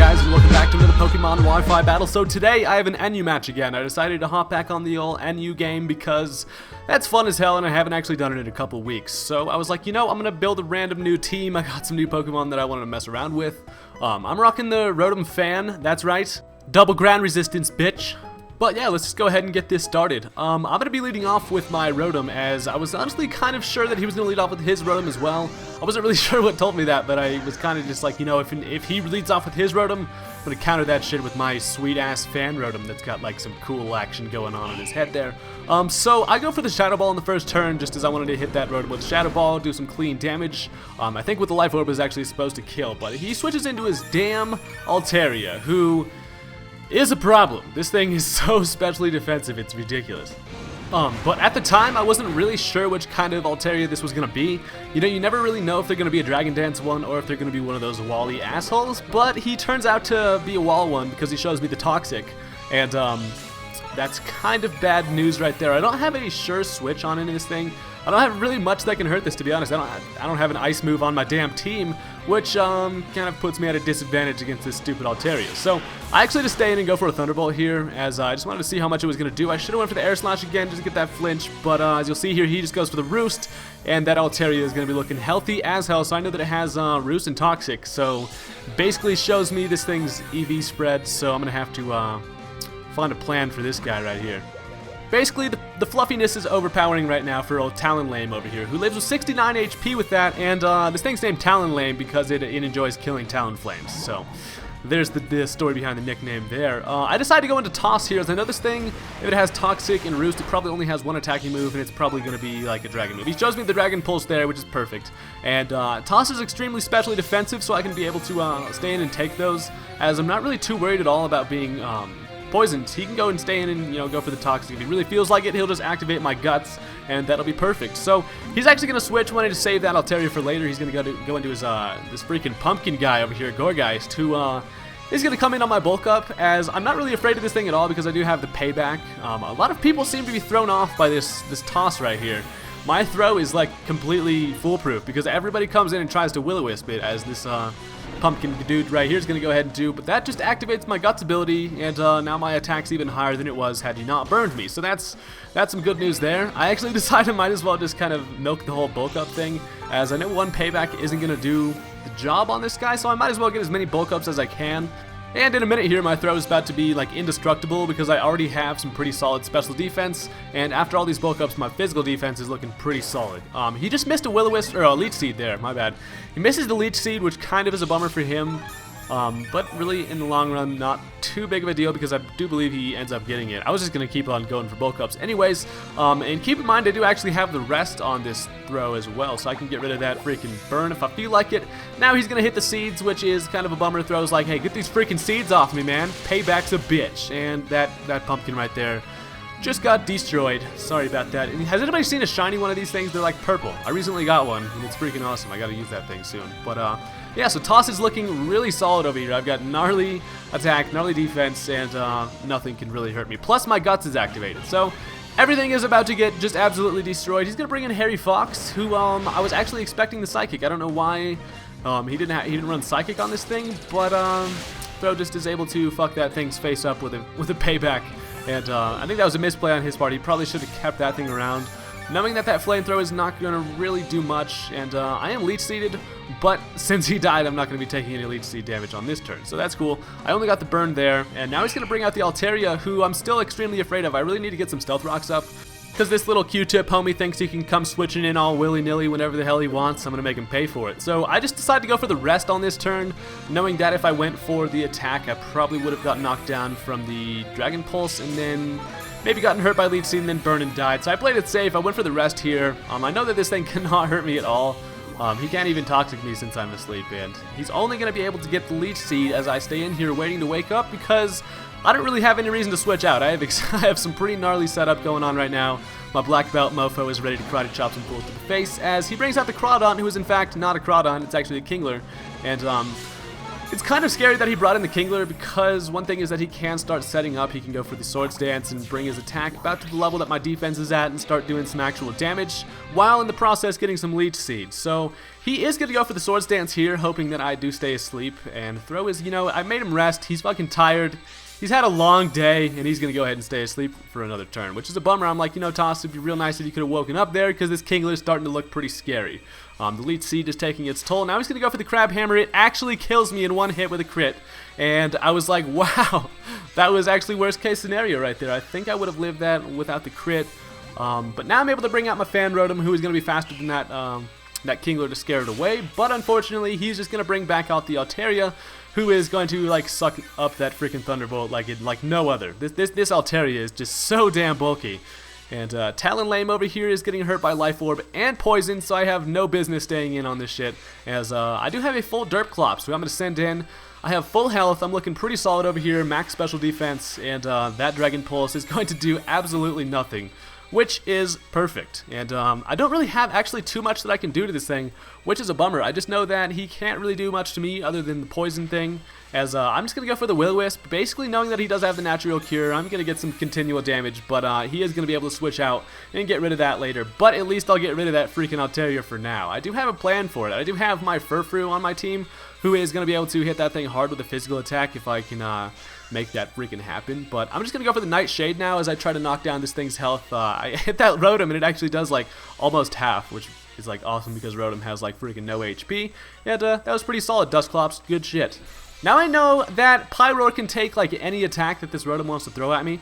guys, and welcome back to another Pokemon Wi-Fi battle. So today I have an NU match again. I decided to hop back on the old NU game because that's fun as hell and I haven't actually done it in a couple weeks. So I was like, you know, I'm gonna build a random new team. I got some new Pokemon that I wanted to mess around with. I'm rocking the Rotom Fan, that's right. Double ground resistance, bitch. But yeah, let's just go ahead and get this started. I'm going to be leading off with my Rotom, as I was honestly kind of sure that he was going to lead off with his Rotom as well. I wasn't really sure what told me that, but I was kind of just like, you know, if he leads off with his Rotom, I'm going to counter that shit with my sweet-ass fan Rotom that's got like some cool action going on in his head there. So I go for the Shadow Ball in the first turn, just as I wanted to hit that Rotom with Shadow Ball, do some clean damage. I think with the Life Orb is actually supposed to kill, but he switches into his damn Altaria, who is a problem. This thing is so specially defensive, it's ridiculous. But at the time, I wasn't really sure which kind of Altaria this was going to be. You know, you never really know if they're going to be a Dragon Dance one or if they're going to be one of those Wally assholes, but he turns out to be a Wall one because he shows me the Toxic, and that's kind of bad news right there. I don't have any sure switch on any of this thing. I don't have really much that can hurt this, to be honest. I don't have an ice move on my damn team, which kind of puts me at a disadvantage against this stupid Altaria. So I actually just stay in and go for a Thunderbolt here, as I just wanted to see how much it was going to do. I should have went for the Air Slash again just to get that flinch, but as you'll see here, he just goes for the Roost, and that Altaria is going to be looking healthy as hell. So I know that it has Roost and Toxic, so basically shows me this thing's EV spread, so I'm going to have to find a plan for this guy right here. Basically, the fluffiness is overpowering right now for old Talonlame over here, who lives with 69 HP with that, and this thing's named Talonlame because it enjoys killing Talonflames. So there's the story behind the nickname there. I decided to go into Toss here, as I know this thing, if it has Toxic and Roost, it probably only has one attacking move, and it's probably going to be like a Dragon move. He shows me the Dragon Pulse there, which is perfect. And Toss is extremely specially defensive, so I can be able to stay in and take those, as I'm not really too worried at all about being poisoned. He can go and stay in and, you know, go for the Toxic. If he really feels like it, he'll just activate my Guts, and that'll be perfect. So he's actually going to switch, wanting to save that Altaria for later. He's going to go into his this freaking pumpkin guy over here, Gourgeist, who is going to come in on my bulk up, as I'm not really afraid of this thing at all because I do have the payback. A lot of people seem to be thrown off by this Toss right here. My throw is like completely foolproof because everybody comes in and tries to Will-O-Wisp it, as this pumpkin dude right here is going to go ahead and do, but that just activates my Guts ability, and now my attack's even higher than it was had he not burned me. So that's some good news there. I actually decided I might as well just kind of milk the whole bulk up thing, as I know one payback isn't going to do the job on this guy, so I might as well get as many bulk ups as I can. And in a minute here, my throw is about to be like indestructible because I already have some pretty solid special defense, and after all these bulk ups, my physical defense is looking pretty solid. He just missed a Will-O-Wisp, or a Leech Seed there, my bad. He misses the Leech Seed, which kind of is a bummer for him, but really in the long run, not too big of a deal because I do believe he ends up getting it. I was just going to keep on going for bulk ups anyways, and keep in mind I do actually have the rest on this throw as well, so I can get rid of that freaking burn if I feel like it. Now he's going to hit the seeds, which is kind of a bummer. Throws like, hey, get these freaking seeds off me, man. Payback's a bitch, and that pumpkin right there just got destroyed. Sorry about that. And has anybody seen a shiny one of these things? They're like purple. I recently got one, and it's freaking awesome. I gotta use that thing soon. But yeah, so Toss is looking really solid over here. I've got gnarly attack, gnarly defense, and nothing can really hurt me. Plus my Guts is activated. So everything is about to get just absolutely destroyed. He's gonna bring in Harry Fox, who I was actually expecting the Psychic. I don't know why he didn't run Psychic on this thing, but Throw just is able to fuck that thing's face up with a payback. And I think that was a misplay on his part. He probably should have kept that thing around, knowing that flamethrower is not going to really do much. And I am Leech Seeded, but since he died, I'm not going to be taking any Leech Seed damage on this turn. So that's cool. I only got the burn there, and now he's going to bring out the Altaria, who I'm still extremely afraid of. I really need to get some Stealth Rocks up, because this little Q-tip homie thinks he can come switching in all willy-nilly whenever the hell he wants. I'm going to make him pay for it. So I just decided to go for the rest on this turn, knowing that if I went for the attack, I probably would have gotten knocked down from the Dragon Pulse, and then maybe gotten hurt by Leech Seed and then burned and died. So I played it safe. I went for the rest here. I know that this thing cannot hurt me at all. He can't even Toxic me since I'm asleep, and he's only going to be able to get the Leech Seed as I stay in here waiting to wake up, because I don't really have any reason to switch out. I have some pretty gnarly setup going on right now. My black belt mofo is ready to karate chop some fools to the face, as he brings out the Crawdon, who is in fact not a Crawdon, it's actually a Kingler. And It's kind of scary that he brought in the Kingler, because one thing is that he can start setting up. He can go for the Swords Dance and bring his attack about to the level that my defense is at and start doing some actual damage, while in the process getting some Leech Seed. So he is going to go for the Swords Dance here, hoping that I do stay asleep, and throw his, I made him rest. He's fucking tired. He's had a long day, and he's going to go ahead and stay asleep for another turn, which is a bummer. I'm like, Toss, it'd be real nice if you could have woken up there, because this Kingler is starting to look pretty scary. The Leech Seed is taking its toll. Now he's going to go for the Crab Hammer. It actually kills me in one hit with a crit, and I was like, wow, that was actually worst case scenario right there. I think I would have lived that without the crit, but now I'm able to bring out my Fan Rotom, who is going to be faster than that Kingler to scare it away, but unfortunately, he's just going to bring back out the Altaria, who is going to like suck up that freaking Thunderbolt like no other. This Altaria is just so damn bulky. And Talonflame over here is getting hurt by Life Orb and Poison, so I have no business staying in on this shit, as I do have a full Duskclops, so I'm going to send in. I have full health, I'm looking pretty solid over here, max special defense, and that Dragon Pulse is going to do absolutely nothing, which is perfect. And I don't really have actually too much that I can do to this thing, which is a bummer. I just know that he can't really do much to me other than the poison thing, as I'm just going to go for the Will-O-Wisp, basically knowing that he does have the natural cure. I'm going to get some continual damage, but he is going to be able to switch out and get rid of that later, but at least I'll get rid of that freaking Altaria for now. I do have a plan for it. I do have my Furfrou on my team, who is going to be able to hit that thing hard with a physical attack if I can make that freaking happen. But I'm just going to go for the Nightshade now as I try to knock down this thing's health. I hit that Rotom and it actually does like almost half, which is like awesome because Rotom has like freaking no HP. And that was pretty solid. Duskclops, good shit. Now I know that Pyroar can take like any attack that this Rotom wants to throw at me.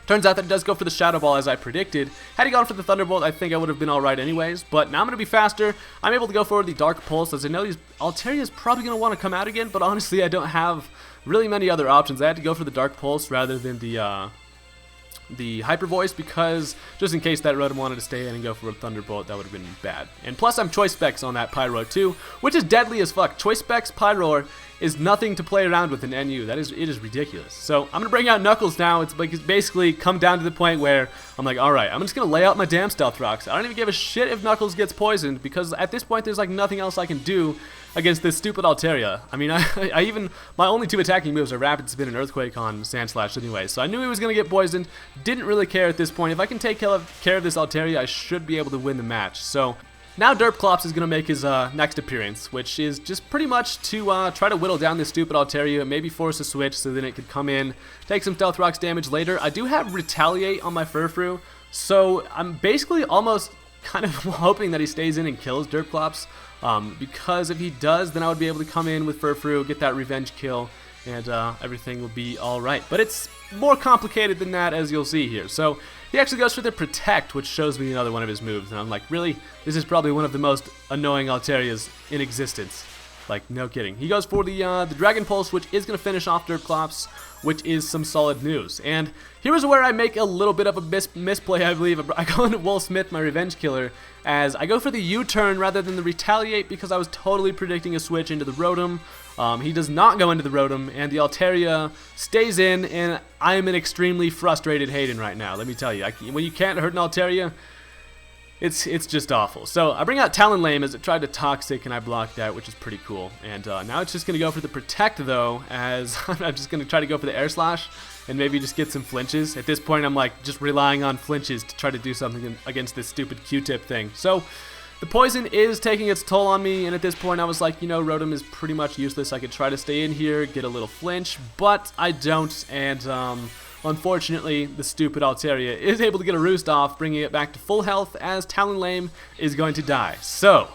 Turns out that it does go for the Shadow Ball as I predicted. Had he gone for the Thunderbolt, I think I would have been alright anyways. But now I'm going to be faster. I'm able to go for the Dark Pulse, as I know these Altaria is probably going to want to come out again, but honestly I don't have really many other options. I had to go for the Dark Pulse rather than the Hyper Voice, because just in case that Rotom wanted to stay in and go for a Thunderbolt, that would have been bad. And plus I'm Choice Specs on that Pyroar too, which is deadly as fuck. Choice Specs Pyroar is nothing to play around with in NU. It is ridiculous. So I'm going to bring out Knuckles now. It's basically come down to the point where I'm like, alright, I'm just going to lay out my damn Stealth Rocks. I don't even give a shit if Knuckles gets poisoned, because at this point there's like nothing else I can do against this stupid Altaria. I mean, I even, my only two attacking moves are Rapid Spin and Earthquake on Sandslash anyway, so I knew he was going to get poisoned. Didn't really care at this point. If I can take care of this Altaria, I should be able to win the match. So now Duskclops is going to make his next appearance, which is just pretty much to try to whittle down this stupid Altaria, maybe force a switch so then it could come in, take some Stealth Rocks damage later. I do have Retaliate on my Furfrou, so I'm basically almost kind of hoping that he stays in and kills Duskclops, because if he does, then I would be able to come in with Furfrou, get that revenge kill, and everything will be alright. But it's more complicated than that, as you'll see here. So he actually goes for the Protect, which shows me another one of his moves, and I'm like, really? This is probably one of the most annoying Altarias in existence. Like, no kidding. He goes for the Dragon Pulse, which is going to finish off Duskclops, which is some solid news. And here's where I make a little bit of a misplay, I believe. I go into Will Smith, my Revenge Killer, as I go for the U-turn rather than the Retaliate, because I was totally predicting a switch into the Rotom. He does not go into the Rotom, and the Altaria stays in, and I am an extremely frustrated Haydunn right now, let me tell you. When you can't hurt an Altaria, it's just awful. So I bring out Talonflame as it tried to Toxic, and I blocked that, which is pretty cool. And now it's just going to go for the Protect, though, as I'm just going to try to go for the Air Slash and maybe just get some flinches. At this point, I'm like just relying on flinches to try to do something against this stupid Q-tip thing. So the poison is taking its toll on me, and at this point I was like, Rotom is pretty much useless. I could try to stay in here, get a little flinch, but I don't, and unfortunately, the stupid Altaria is able to get a roost off, bringing it back to full health, as Talonflame is going to die. So,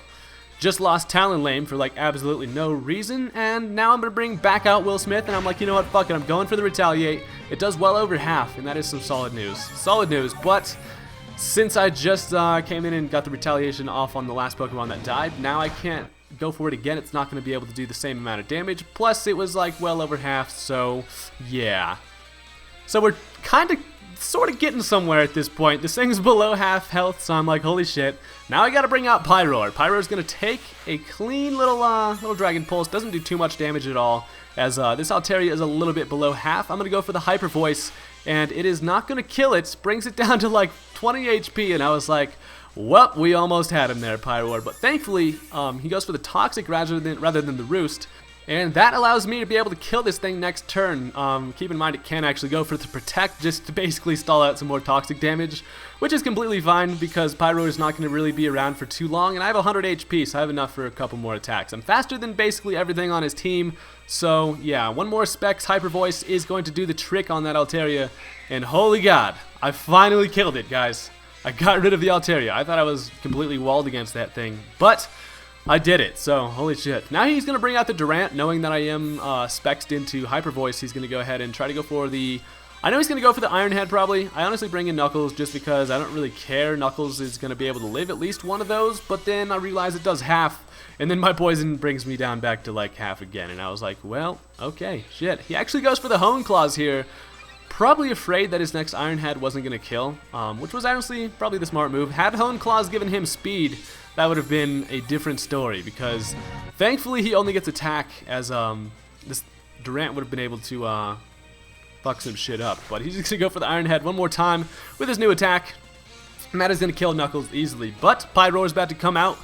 just lost Talonflame for like absolutely no reason, and now I'm going to bring back out Will Smith, and I'm like, you know what, fuck it, I'm going for the Retaliate. It does well over half, and that is some solid news. Solid news, but since I just came in and got the Retaliation off on the last Pokemon that died, now I can't go for it again. It's not going to be able to do the same amount of damage, plus it was like well over half, so yeah. So we're kind of, sort of getting somewhere at this point. This thing's below half health, so I'm like, holy shit. Now I gotta bring out Pyroar. Pyroar's gonna take a clean little Dragon Pulse. Doesn't do too much damage at all, as this Altaria is a little bit below half. I'm gonna go for the Hyper Voice, and it is not gonna kill it. Brings it down to like 20 HP, and I was like, well, we almost had him there, Pyroar. But thankfully, he goes for the Toxic rather than the Roost. And that allows me to be able to kill this thing next turn. Keep in mind it can actually go for the protect just to basically stall out some more toxic damage, which is completely fine because Pyro is not going to really be around for too long, and I have 100 HP, so I have enough for a couple more attacks. I'm faster than basically everything on his team, so yeah, one more Specs Hyper Voice is going to do the trick on that Altaria, and holy god, I finally killed it, guys. I got rid of the Altaria. I thought I was completely walled against that thing, but I did it, so holy shit. Now he's going to bring out the Durant, knowing that I am spexed into Hyper Voice. He's going to go ahead and try to go for the... I know he's going to go for the Iron Head probably. I honestly bring in Knuckles just because I don't really care. Knuckles is going to be able to live at least one of those, but then I realize it does half, and then my poison brings me down back to like half again, and I was like, well, okay, shit. He actually goes for the Hone Claws here, probably afraid that his next Iron Head wasn't going to kill, which was honestly probably the smart move. Had Hone Claws given him speed, that would have been a different story, because thankfully he only gets attack, as this Durant would have been able to fuck some shit up. But he's just going to go for the Iron Head one more time with his new attack, and that is going to kill Knuckles easily. But Pyro is about to come out,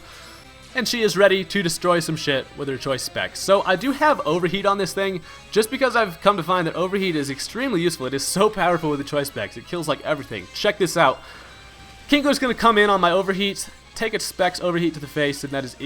and she is ready to destroy some shit with her choice specs. So I do have Overheat on this thing, just because I've come to find that Overheat is extremely useful. It is so powerful with the choice specs. It kills like everything. Check this out. Kingler's going to come in on my Overheat, take its Specs Overheat to the face, and that is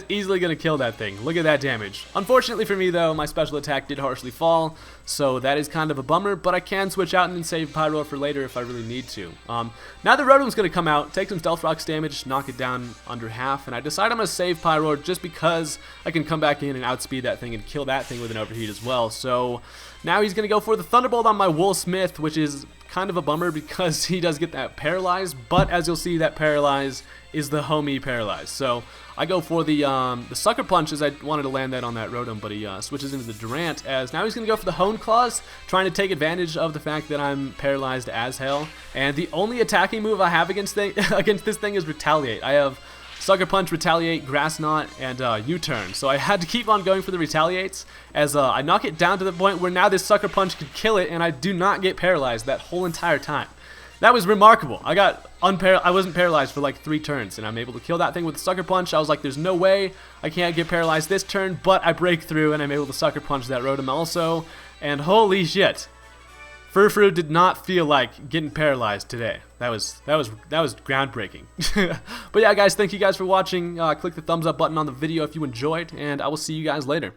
easily going to kill that thing. Look at that damage. Unfortunately for me though, my special attack did harshly fall, so that is kind of a bummer, but I can switch out and then save Pyro for later if I really need to. Now the Rotom's going to come out, take some Stealth Rocks damage, knock it down under half, and I decide I'm going to save Pyro just because I can come back in and outspeed that thing and kill that thing with an Overheat as well. So now he's going to go for the Thunderbolt on my Wool Smith, which is kind of a bummer because he does get that Paralyze, but as you'll see, that Paralyze is the homie Paralyze. So I go for the Sucker Punch, as I wanted to land that on that Rotom, but he switches into the Durant, as now he's going to go for the Hone Claws, trying to take advantage of the fact that I'm paralyzed as hell. And the only attacking move I have against this thing is Retaliate. I have Sucker Punch, Retaliate, Grass Knot, and U-Turn. So I had to keep on going for the Retaliates, as I knock it down to the point where now this Sucker Punch could kill it, and I do not get paralyzed that whole entire time. That was remarkable. I wasn't paralyzed for like 3 turns, and I'm able to kill that thing with the Sucker Punch. I was like, there's no way I can't get paralyzed this turn, but I break through, and I'm able to Sucker Punch that Rotom also, and holy shit. Furfru did not feel like getting paralyzed today. That was groundbreaking. But yeah, guys, thank you guys for watching. Click the thumbs up button on the video if you enjoyed, and I will see you guys later.